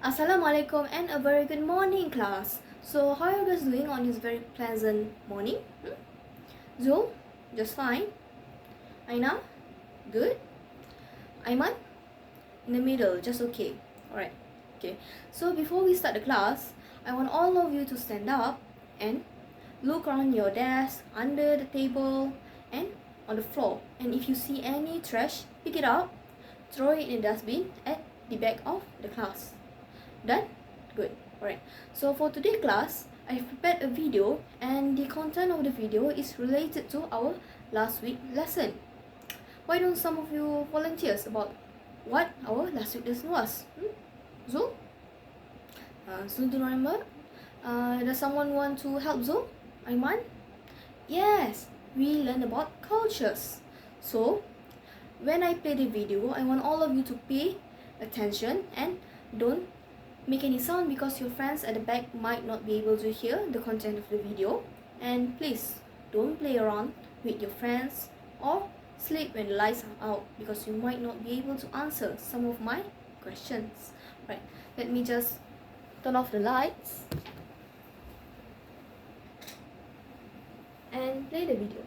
Assalamualaikum and a very good morning, class. So, how are you guys doing on this very pleasant morning? Zul, just fine. Aina, good. Aiman, in the middle, just okay. Alright, okay. So, before we start the class, I want all of you to stand up and look around your desk, under the table, and on the floor. And if you see any trash, pick it up, throw it in the dustbin at the back of the class. Done? Good. Alright. So for today's class, I've prepared a video and the content of the video is related to our last week lesson. Why don't some of you volunteers about what our last week lesson was? Zul? Zul, do you remember? Does someone want to help Zul? Aiman? Yes, we learned about cultures. So, when I play the video, I want all of you to pay attention and don't make any sound because your friends at the back might not be able to hear the content of the video. And please don't play around with your friends or sleep when the lights are out because you might not be able to answer some of my questions. Right, let me just turn off the lights and play the video.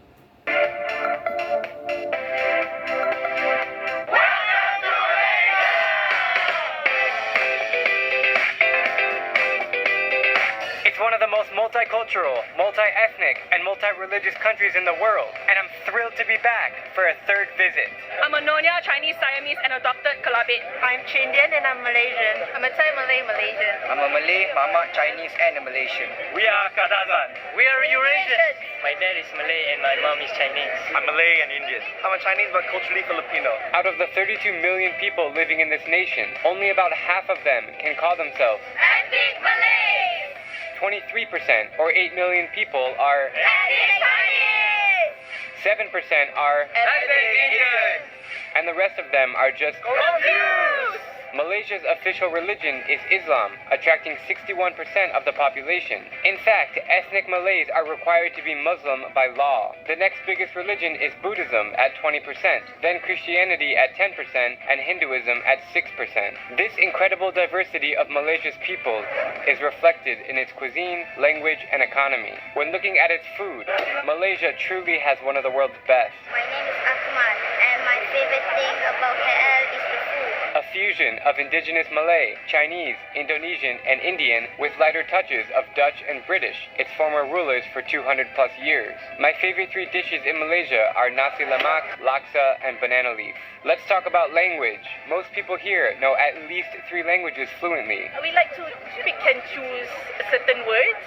It's one of the most multicultural, multi-ethnic, and multi-religious countries in the world, and I'm thrilled to be back for a third visit. I'm a Nonya, Chinese, Siamese, and adopted Kalabit. I'm Chindian and I'm Malaysian. I'm a Thai Malay Malaysian. I'm a Malay, Mama, Chinese, and a Malaysian. We are Kadazan. We are Eurasians. My dad is Malay and my mom is Chinese. I'm Malay and Indian. I'm a Chinese but culturally Filipino. Out of the 32 million people living in this nation, only about half of them can call themselves Ethnic Malays! 23%, or 8 million people, are Ethnic Chinese! 7% are Ethnic Indian. and the rest of them are just Confused! Malaysia's official religion is Islam, attracting 61% of the population. In fact, ethnic Malays are required to be Muslim by law. The next biggest religion is Buddhism at 20%, then Christianity at 10%, and Hinduism at 6%. This incredible diversity of Malaysia's people is reflected in its cuisine, language, and economy. When looking at its food, Malaysia truly has one of the world's best. My name is Akmal and my favorite thing about KL is the food. A fusion of indigenous Malay, Chinese, Indonesian, and Indian with lighter touches of Dutch and British, its former rulers for 200 plus years. My favorite three dishes in Malaysia are nasi lemak, laksa, and banana leaf. Let's talk about language. Most people here know at least 3 languages fluently. We like to pick and choose certain words.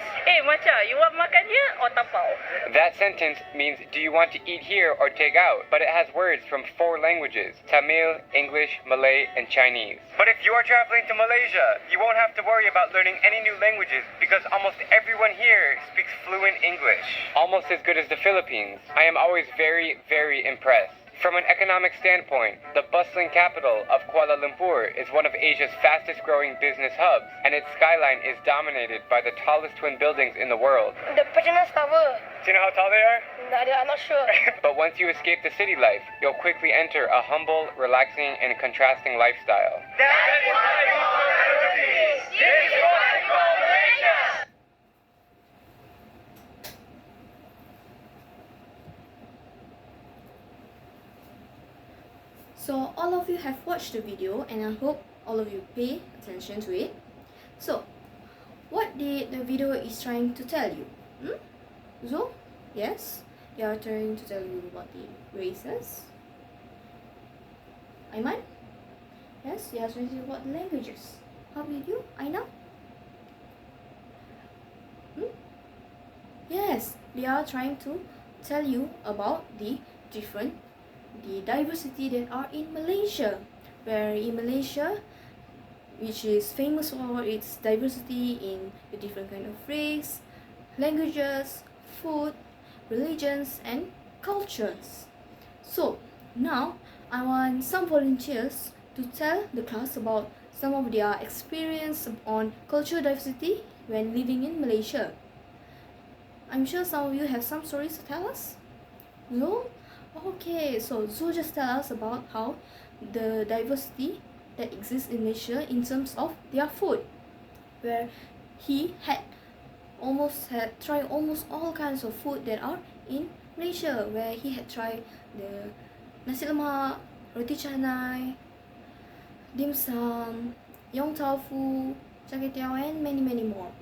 Macha, you want makan here or tapau? That sentence means do you want to eat here or take out, but it has words from 4 languages: Tamil, English, Malay, and Chinese. But if you are traveling to Malaysia, you won't have to worry about learning any new languages because almost everyone here speaks fluent English. Almost as good as the Philippines. I am always very, very impressed. From an economic standpoint, the bustling capital of Kuala Lumpur is one of Asia's fastest growing business hubs, and its skyline is dominated by the tallest twin buildings in the world. The Petronas Tower. Do you know how tall they are? I'm not sure. But once you escape the city life, you'll quickly enter a humble, relaxing, and contrasting lifestyle. That is why we call diversity. This is why we call Malaysia. So all of you have watched the video and I hope all of you pay attention to it. So, what did the video is trying to tell you? Zul? Yes? They are trying to tell you about the races. Aiman? Yes, they are trying to tell you about the languages. How about you, Aina? Yes, they are trying to tell you about the diversity that are in Malaysia, where in Malaysia, which is famous for its diversity in the different kind of race, languages, food, religions, and cultures. So now I want some volunteers to tell the class about some of their experience on cultural diversity when living in Malaysia. I'm sure some of you have some stories to tell us. No? Okay, so Zul just tell us about how the diversity that exist in Malaysia in terms of their food, where he had tried almost all kinds of food that are in Malaysia, where he had tried the nasi lemak, roti canai, dim sum, yong tau fu, char kway teow, and many more.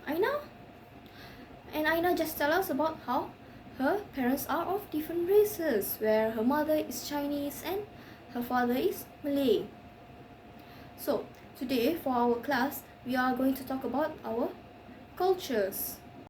Aina just tell us about how her parents are of different races, where her mother is Chinese and her father is Malay. So today for our class, we are going to talk about our cultures.